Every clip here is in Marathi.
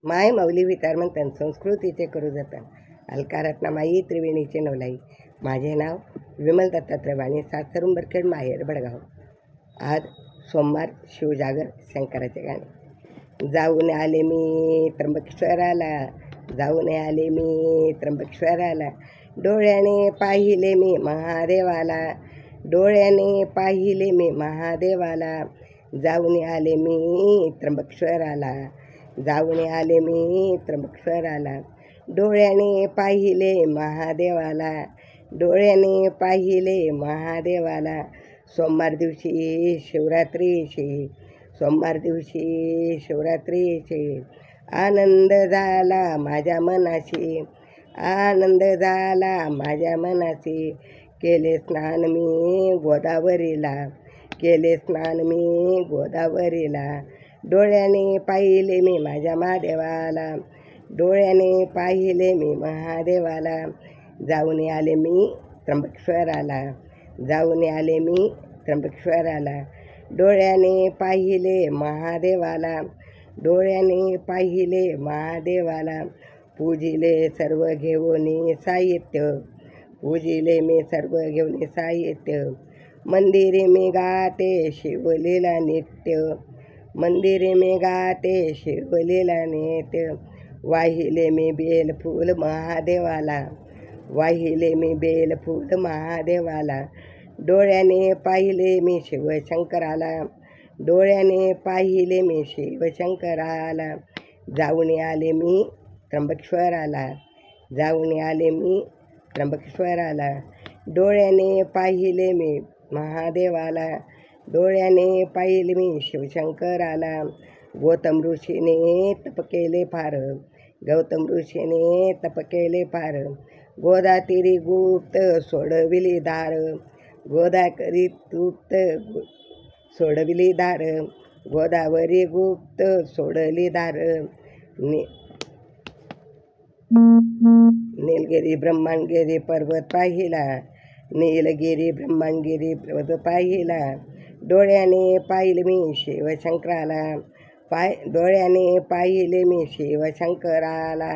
माय मौली वितार म्हणतात संस्कृतीचे करू जतन अलकारत्नामाई त्रिवेणीचे नवलाई. माझे नाव विमल दत्तात्रय वाणी, सासर उंबरखेड, माहेर बडगाव. आज सोमवार, शिवजागर, शंकराचे गाणे. जाऊन आले मी त्र्यंबकेश्वराला, जाऊन आले मी त्र्यंबकेश्वराला, डोळ्याने पाहिले मी महादेवाला, डोळ्याने पाहिले मी महादेवाला. जाऊन आले मी त्र्यंबकेश्वराला, जाऊन आले मी त्र्यंबकेश्वराला, डोळ्याने पाहिले महादेवाला, डोळ्याने पाहिले महादेवाला. सोमवार दिवशी शिवरात्रीची, सोमवार दिवशी शिवरात्रीची, आनंद झाला माझ्या मनाशी, आनंद झाला माझ्या मनाशी. केले स्नान मी गोदावरीला, केले स्नान मी गोदावरीला, डोळ्याने पाहिले मी माझ्या महादेवाला, डोळ्याने पाहिले मी महादेवाला. जाऊन आले मी त्र्यंबकेश्वराला, जाऊन आले मी त्र्यंबकेश्वराला, डोळ्याने पाहिले महादेवाला, डोळ्याने पाहिले महादेवाला. पूजिले सर्व घेऊन साहित्य, पूजिले मी सर्व घेऊन साहित्य, मंदिरे मी गाते शिवलीला नित्य, मंदिरे मी गाते शिवलीला नित्य. वाहिले मी बेलफूल महादेवाला, वाहिले मी बेलफूल महादेवाला, डोळ्याने पाहिले मी शिवशंकराला, डोळ्याने पाहिले मी शिवशंकराला. जाऊन आले मी त्र्यंबकेश्वराला, जाऊन आले मी त्र्यंबकेश्वराला, डोळ्याने पाहिले मी महादेवाला, डोळ्याने पाहिले मी शिवशंकराला. गौतम ऋषीने तप केले फार, गौतम ऋषीने तप केले फार, गोदातीरी गुप्त सोडविली दार, गोदाकरी गुप्त सोडविली दार, गोदावरी गुप्त सोडली दार. नीलगिरी ब्रह्मांडगिरी पर्वत पाहिला, नीलगिरी ब्रह्मांडगिरी पर्वत पाहिला, डोळ्याने पाहिले मी शिवशंकराला, डोळ्याने पाहिले मी शिवशंकराला.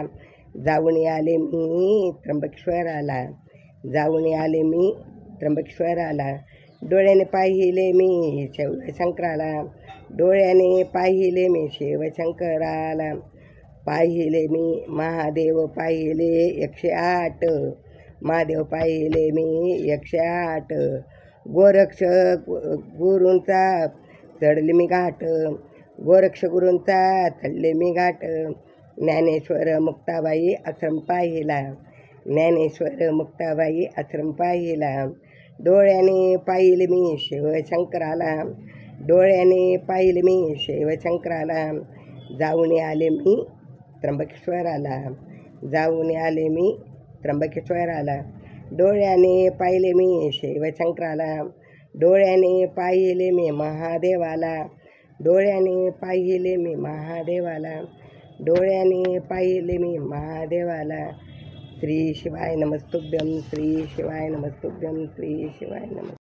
जाऊन आले मी त्र्यंबकेश्वराला, जाऊन आले मी त्र्यंबकेश्वराला, डोळ्याने पाहिले मी शिवशंकराला, डोळ्याने पाहिले मी शिवशंकराला. पाहिले मी महादेव पाहिले 108, महादेव पाहिले मी 108, गोरक्ष गुरूंचा चढले मी घाट, गोरक्ष गुरूंचा चढले मी घाट. ज्ञानेश्वर मुक्ताबाई आश्रम पाहिला, ज्ञानेश्वर मुक्ताबाई आश्रम पाहिला, डोळ्याने पाहिले मी शिवशंकराला, डोळ्याने पाहिले मी शिवशंकराला. जाऊन आले मी त्र्यंबकेश्वराला, जाऊन आले मी त्र्यंबकेश्वराला, डोळ्याने पाहिले मी शिवशंकराला, डोळ्याने पाहिले मी महादेवाला, डोळ्याने पाहिले मी महादेवाला, डोळ्याने पाहिले मी महादेवाला. श्री शिवाय नमस्तुभ्यं, श्री शिवाय नमस्तुभ्यं, श्री शिवाय नमस्तुभ्यं.